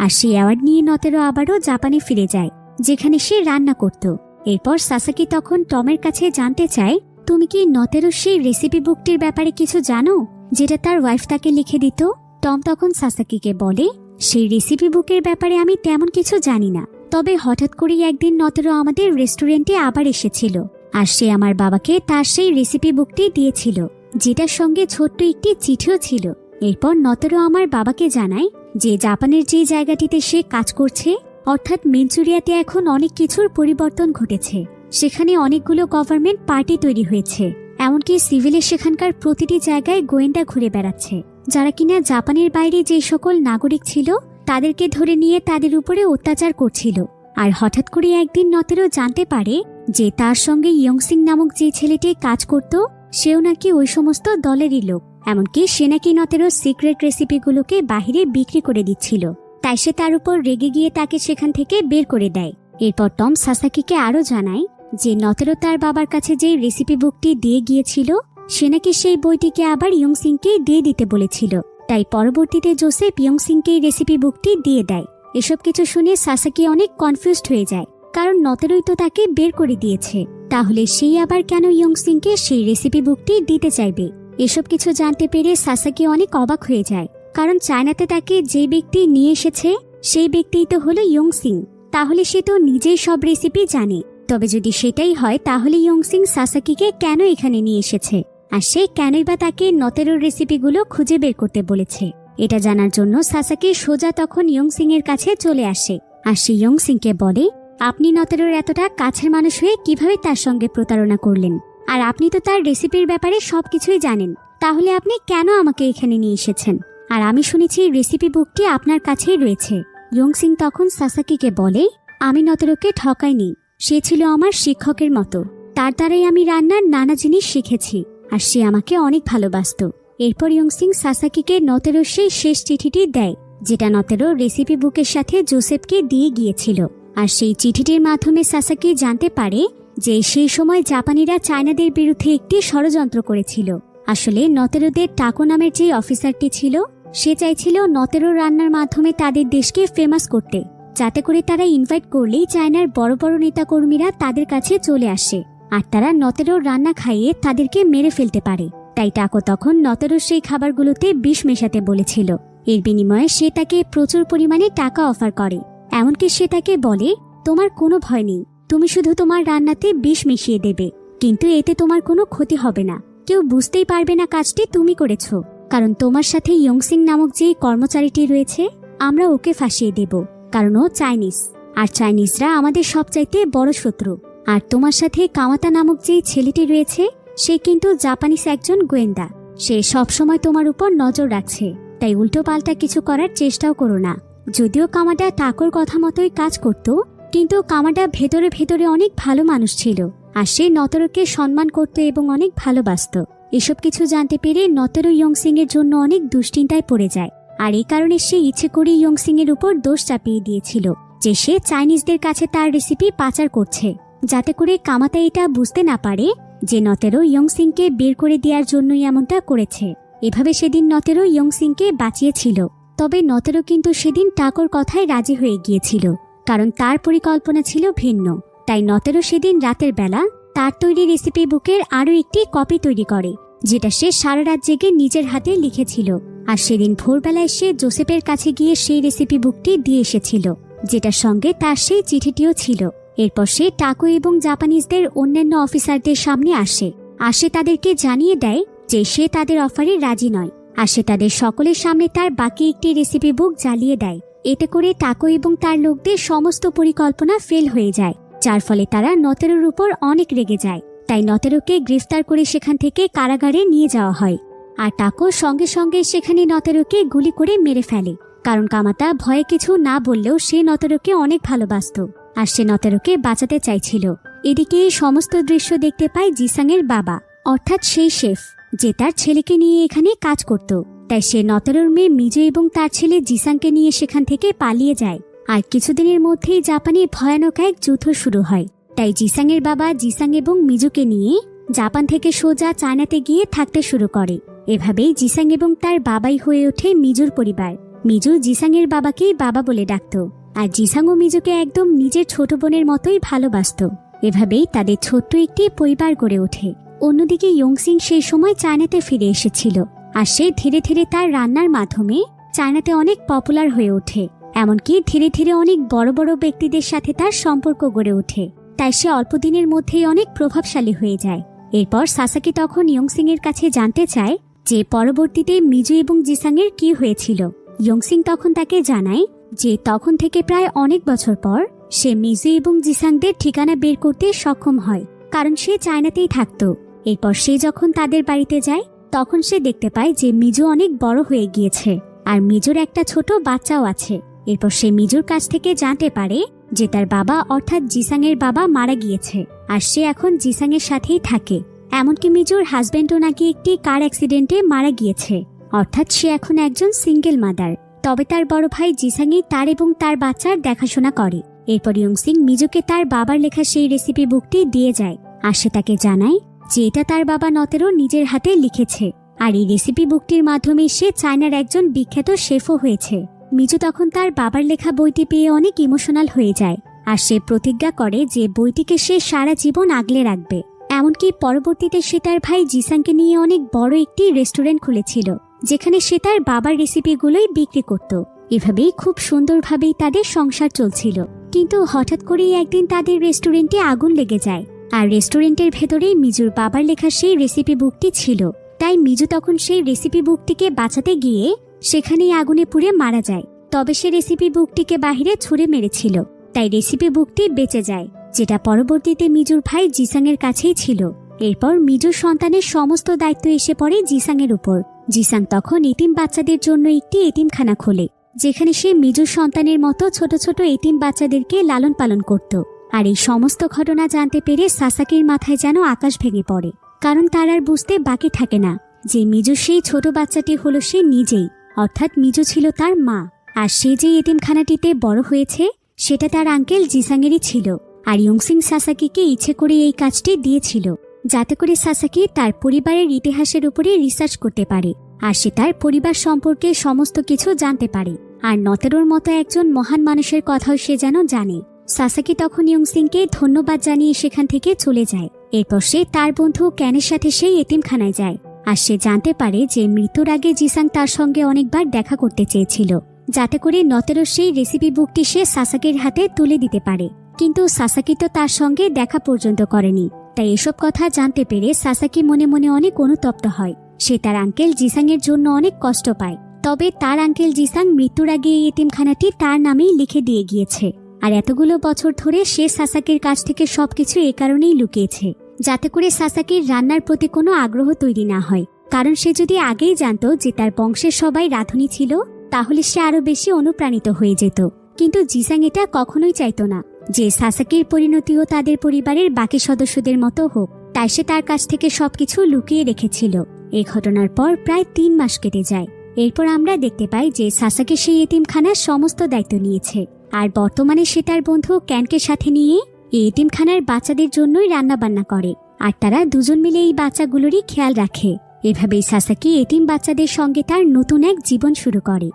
আর সেই অ্যাওয়ার্ড নিয়ে নতরো আবারও জাপানে ফিরে যায়, যেখানে সে রান্না করত। এরপর সাসাকি তখন টমের কাছে জানতে চায়, তুমি কি নতরোর সেই রেসিপি বুকটির ব্যাপারে কিছু জানো, যেটা তার ওয়াইফ তাকে লিখে দিত? টম তখন সাসাকিকে বলে সেই রেসিপি বুকের ব্যাপারে আমি তেমন কিছু জানি না, তবে হঠাৎ করেই একদিন নতেরো আমাদের রেস্টুরেন্টে আবার এসেছিল, আর সে আমার বাবাকে তার সেই রেসিপি বুকটি দিয়েছিল, যেটার সঙ্গে ছোট্ট একটি চিঠিও ছিল। এরপর নতেরো আমার বাবাকে জানায় যে জাপানের যে জায়গাটিতে সে কাজ করছে, অর্থাৎ মেঞ্চুরিয়াতে এখন অনেক কিছুর পরিবর্তন ঘটেছে। সেখানে অনেকগুলো গভর্নমেন্ট পার্টি তৈরি হয়েছে, এমনকি সিভিলের সেখানকার প্রতিটি জায়গায় গোয়েন্দা ঘুরে বেড়াচ্ছে, যারা কিনা জাপানের বাইরে যে সকল নাগরিক ছিল তাদেরকে ধরে নিয়ে তাদের উপরে অত্যাচার করছিল। আর হঠাৎ করে একদিন নতেরো জানতে পারে যে তার সঙ্গে ইয়ংসিং নামক যে ছেলেটি কাজ করত সেও নাকি ওই সমস্ত দলেরই লোক, এমনকি সে নাকি নতেরোর সিক্রেট রেসিপিগুলোকে বাহিরে বিক্রি করে দিচ্ছিল। তাই সে তার উপর রেগে গিয়ে তাকে সেখান থেকে বের করে দেয়। এরপর টম সাসাকিকে আরও জানায় যে নতেরো তার বাবার কাছে যে রেসিপি বুকটি দিয়ে গিয়েছিল সে নাকি সেই বইটিকে আবার ইয়ংসিংকে দিয়ে দিতে বলেছিল। তাই পরবর্তীতে জোসেফ ইয়ংসিংকে রেসিপি বুকটি দিয়ে দেয়। এসব কিছু শুনে সাসাকি অনেক কনফিউজড হয়ে যায়, কারণ নতেরোই তো তাকে বের করে দিয়েছে, তাহলে সেই আবার কেন ইয়ংসিংকে সেই রেসিপি বুকটি দিতে চাইবে। এসব কিছু জানতে পেরে সাসাকি অনেক অবাক হয়ে যায়, কারণ চায়নাতে তাকে যে ব্যক্তি নিয়ে এসেছে সেই ব্যক্তিই তো হলো ইয়ংসিং, তাহলে সে তো নিজেই সব রেসিপি জানে। তবে যদি সেটাই হয় তাহলে ইয়ংসিং সাসাকিকে কেন এখানে নিয়ে এসেছে, আর সে কেনই বা তাকে নতেরোর রেসিপিগুলো খুঁজে বের করতে বলেছে। এটা জানার জন্য সাসাকি সোজা তখন ইয়ংসিং এর কাছে চলে আসে, আর সে ইয়ংসিংকে বলে, আপনি নতেরোর এতটা কাছের মানুষ হয়ে কিভাবে তার সঙ্গে প্রতারণা করলেন, আর আপনি তো তার রেসিপির ব্যাপারে সবকিছুই জানেন, তাহলে আপনি কেন আমাকে এখানে নিয়ে এসেছেন, আর আমি শুনেছি রেসিপি বুকটি আপনার কাছেই রয়েছে। ইয়ংসিং তখন সাসাকিকে বলে, আমি নতেরোকে ঠকাইনি, সে ছিল আমার শিক্ষকের মতো, তার দ্বারাই আমি রান্নার নানা জিনিস শিখেছি, আর সে আমাকে অনেক ভালোবাসত। এরপর ইয়ংসিং সাসাকিকে নতেরোর সেই শেষ চিঠিটি দেয়, যেটা নতেরো রেসিপি বুকের সাথে জোসেফকে দিয়ে গিয়েছিল। আর সেই চিঠিটির মাধ্যমে সাসাকি জানতে পারে যে সেই সময় জাপানিরা চায়নাদের বিরুদ্ধে একটি ষড়যন্ত্র করেছিল। আসলে নতেরোদের টাকো নামের যে অফিসারটি ছিল সে চাইছিল নতেরো রান্নার মাধ্যমে তাদের দেশকে ফেমাস করতে, যাতে করে তারা ইনভাইট করলেই চায়নার বড় বড় নেতাকর্মীরা তাদের কাছে চলে আসে, আর তারা নতেরোর রান্না খাইয়ে তাদেরকে মেরে ফেলতে পারে। তাই টাকো তখন নতেরোর সেই খাবারগুলোতে বিষ মেশাতে বলেছিল। এর বিনিময়ে সে তাকে প্রচুর পরিমাণে টাকা অফার করে, এমনকি সে তাকে বলে, তোমার কোনো ভয় নেই, তুমি শুধু তোমার রান্নাতে বিষ মিশিয়ে দেবে, কিন্তু এতে তোমার কোনো ক্ষতি হবে না, কেউ বুঝতেই পারবে না কাজটি তুমি করেছো, কারণ তোমার সাথে ইয়ংসিং নামক যে কর্মচারীটি রয়েছে আমরা ওকে ফাঁসিয়ে দেব, কারণ ও চাইনিজ, আর চাইনিজরা আমাদের সবচাইতে বড় শত্রু। আর তোমার সাথে কামাতা নামক যে ছেলেটি রয়েছে সে কিন্তু জাপানিজ একজন গোয়েন্দা, সে সবসময় তোমার উপর নজর রাখছে, তাই উল্টো পাল্টা কিছু করার চেষ্টাও করো না। যদিও কামাডা টাকোর কথা মতোই কাজ করত, কিন্তু কামাডা ভেতরে ভেতরে অনেক ভালো মানুষ ছিল, আর সে নতেরোকে সম্মান করত এবং অনেক ভালোবাসত। এসব কিছু জানতে পেরে নতেরো ইয়ংসিং এর জন্য অনেক দুশ্চিন্তায় পড়ে যায়, আর এই কারণে সে ইচ্ছে করে ইয়ংসিং এর উপর দোষ চাপিয়ে দিয়েছিল যে সে চাইনিজদের কাছে তার রেসিপি পাচার করছে, যাতে করে কামাতা এটা বুঝতে না পারে যে নতেরো ইয়ংসিংকে বের করে দেওয়ার জন্যই এমনটা করেছে। এভাবে সেদিন নতেরো ইয়ংসিংকে বাঁচিয়েছিল। তবে নতেরো কিন্তু সেদিন টাকোর কথায় রাজি হয়ে গিয়েছিল, কারণ তার পরিকল্পনা ছিল ভিন্ন। তাই নতেরো সেদিন রাতের বেলা তার তৈরি রেসিপি বুকের আরও একটি কপি তৈরি করে, যেটা সে সারা রাত জেগে নিজের হাতে লিখেছিল। আর সেদিন ভোরবেলায় সে জোসেফের কাছে গিয়ে সেই রেসিপি বুকটি দিয়ে এসেছিল, যেটার সঙ্গে তার সেই চিঠিটিও ছিল। এরপর সে টাকো এবং জাপানিজদের অন্যান্য অফিসারদের সামনে আসে তাদেরকে জানিয়ে দেয় যে সে তাদের অফারে রাজি নয়, আর সে তাদের সকলের সামনে তার বাকি একটি রেসিপি বুক জ্বালিয়ে দেয়। এতে করে টাকো এবং তার লোকদের সমস্ত পরিকল্পনা ফেল হয়ে যায়, যার ফলে তারা নতেরোর উপর অনেক রেগে যায়। তাই নতেরোকে গ্রেফতার করে সেখান থেকে কারাগারে নিয়ে যাওয়া হয়, আর টাকো সঙ্গে সঙ্গে সেখানে নতেরোকে গুলি করে মেরে ফেলে, কারণ কামাতা ভয়ে কিছু না বললেও সে নতেরোকে অনেক ভালোবাসত, আর সে নতেরোকে বাঁচাতে চাইছিল। এদিকে এই সমস্ত দৃশ্য দেখতে পায় জিসাংয়ের বাবা, অর্থাৎ সেই শেফ যে তার ছেলেকে নিয়ে এখানে কাজ করত। তাই সে নতেরোর মেয়ে মিজো এবং তার ছেলে জিসাংকে নিয়ে সেখান থেকে পালিয়ে যায়। আর কিছুদিনের মধ্যেই জাপানে ভয়ানক এক যুদ্ধ শুরু হয়। তাই জিসাংয়ের বাবা জিসাং এবং মিজোকে নিয়ে জাপান থেকে সোজা চায়নাতে গিয়ে থাকতে শুরু করে। এভাবেই জিসাং এবং তার বাবাই হয়ে ওঠে মিজোর পরিবার। মিজো জিসাংয়ের বাবাকেই বাবা বলে ডাকত, আর জিসাংও মিজোকে একদম নিজের ছোট বোনের মতোই ভালোবাসত। এভাবেই তাদের ছোট্ট একটি পরিবার গড়ে ওঠে। অন্যদিকে ইয়ংসিং সেই সময় চায়নাতে ফিরে এসেছিল, আর সে ধীরে ধীরে তার রান্নার মাধ্যমে চায়নাতে অনেক পপুলার হয়ে ওঠে। এমনকি ধীরে ধীরে অনেক বড় বড় ব্যক্তিদের সাথে তার সম্পর্ক গড়ে ওঠে। তাই সে অল্প দিনের মধ্যেই অনেক প্রভাবশালী হয়ে যায়। এরপর সাসাকি তখন ইয়ংসিং এর কাছে জানতে চায় যে পরবর্তীতে মিজু এবং জিসাং এর কি হয়েছিল। ইয়ংসিং তখন তাকে জানায় যে তখন থেকে প্রায় অনেক বছর পর সে মিজু এবং জিসাংদের ঠিকানা বের করতে সক্ষম হয়, কারণ সে চায়নাতেই থাকতো। এরপর সে যখন তাদের বাড়িতে যায় তখন সে দেখতে পায় যে মিজু অনেক বড় হয়ে গিয়েছে আর মিজুর একটা ছোট বাচ্চাও আছে। এরপর সে মিজুর কাছ থেকে জানতে পারে যে তার বাবা অর্থাৎ জিসাং এর বাবা মারা গিয়েছে আর সে এখন জিসাং এর সাথেই থাকে। এমনকি মিজুর হাজবেন্ডও নাকি একটি কার অ্যাক্সিডেন্টে মারা গিয়েছে, অর্থাৎ সে এখন একজন সিঙ্গেল মাদার। তবে তার বড় ভাই জিসাংই তার এবং তার বাচ্চার দেখাশোনা করে। এরপর ইয়ংসিং মিজুকে তার বাবার লেখা সেই রেসিপি বুকটি দিয়ে যায় আর সে তাকে জানায় যে এটা তার বাবা নতেরো নিজের হাতে লিখেছে আর এই রেসিপি বুকটির মাধ্যমে সে চায়নার একজন বিখ্যাত শেফও হয়েছে। মিজু তখন তার বাবার লেখা বইটি পেয়ে অনেক ইমোশনাল হয়ে যায় আর সে প্রতিজ্ঞা করে যে বইটিকে সে সারা জীবন আগলে রাখবে। এমনকি পরবর্তীতে সে তার ভাই জিসাংকে নিয়ে অনেক বড় একটি রেস্টুরেন্ট খুলেছিল যেখানে সে তার বাবার রেসিপিগুলোই বিক্রি করত। এভাবেই খুব সুন্দরভাবেই তাদের সংসার চলছিল। কিন্তু হঠাৎ করেই একদিন তাদের রেস্টুরেন্টে আগুন লেগে যায় আর রেস্টুরেন্টের ভেতরেই মিজুর বাবার লেখা সেই রেসিপি বুকটি ছিল। তাই মিজু তখন সেই রেসিপি বুকটিকে বাঁচাতে গিয়ে সেখানেই আগুনে পুড়ে মারা যায়। তবে সে রেসিপি বুকটিকে বাহিরে ছুঁড়ে মেরেছিল, তাই রেসিপি বুকটি বেঁচে যায়, যেটা পরবর্তীতে মিজুর ভাই জিসাং এর কাছেই ছিল। এরপর মিজুর সন্তানের সমস্ত দায়িত্ব এসে পড়ে জিসাং এর উপর। জিসাং তখন এতিম বাচ্চাদের জন্য একটি এতিমখানা খোলে যেখানে সে মিজুর সন্তানের মতো ছোট ছোট এতিম বাচ্চাদেরকে লালন পালন করত। আর এই সমস্ত ঘটনা জানতে পেরে সাসাকির মাথায় যেন আকাশ ভেঙে পড়ে, কারণ তার আর বুঝতে বাকি থাকে না যে মিজু সেই ছোট বাচ্চাটি হলো সে নিজেই, অর্থাৎ মিজু ছিল তার মা। আর সে যে এতিমখানাটিতে বড় হয়েছে সেটা তার আঙ্কেল জিসাংয়েরই ছিল। আর ইয়ংসিং সাসাকিকে ইচ্ছে করে এই কাজটি দিয়েছিল যাতে করে সাসাকি তার পরিবারের ইতিহাসের উপরে রিসার্চ করতে পারে আর সে তার পরিবার সম্পর্কে সমস্ত কিছু জানতে পারে। আর নতেরোর মতো একজন মহান মানুষের কথাও সে যেন জানে। সাসাকি তখন ইয়ংসিংকে ধন্যবাদ জানিয়ে সেখান থেকে চলে যায়। এরপর সে তার বন্ধু ক্যানের সাথে সেই এতিমখানায় যায় আর সে জানতে পারে যে মৃত্যুর আগে জিসাং তার সঙ্গে অনেকবার দেখা করতে চেয়েছিল যাতে করে নতেরোর সেই রেসিপি বুকটি সে সাসাকির হাতে তুলে দিতে পারে। কিন্তু সাসাকি তো তার সঙ্গে দেখা পর্যন্ত করেনি। তাই এসব কথা জানতে পেরে সাসাকি মনে মনে অনেক অনুতপ্ত হয়। সে তার আঙ্কেল জিসাং এর জন্য অনেক কষ্ট পায়। তবে তার আঙ্কেল জিসাং মৃত্যুর আগে এই এতিমখানাটি তার নামেই লিখে দিয়ে গিয়েছে। আর এতগুলো বছর ধরে সে সাসাকির কাছ থেকে সবকিছু এ কারণেই লুকিয়েছে যাতে করে সাসাকির রান্নার প্রতি কোনো আগ্রহ তৈরি না হয়। কারণ সে যদি আগেই জানতো যে তার বংশের সবাই রাঁধুনি ছিল তাহলে সে আরো বেশি অনুপ্রাণিত হয়ে যেত। কিন্তু জিসাং এটা কখনোই চাইতো না যে সাসাকির পরিণতিও তাদের পরিবারের বাকি সদস্যদের মতো হোক। তাই সে তার কাছ থেকে সবকিছু লুকিয়ে রেখেছিল। এই ঘটনার পর প্রায় 3 মাস কেটে যায়। এরপর আমরা দেখতে পাই যে সাসাকি সেই এতিমখানার সমস্ত দায়িত্ব নিয়েছে আর বর্তমানে সে তার বন্ধু ক্যানকে সাথে নিয়ে এই এতিমখানার বাচ্চাদের জন্যই রান্না বান্না করে আর তারা দুজন মিলে এই বাচ্চাগুলোরই খেয়াল রাখে। এভাবেই সাসাকি এতিম বাচ্চাদের সঙ্গে তার নতুন এক জীবন শুরু করে।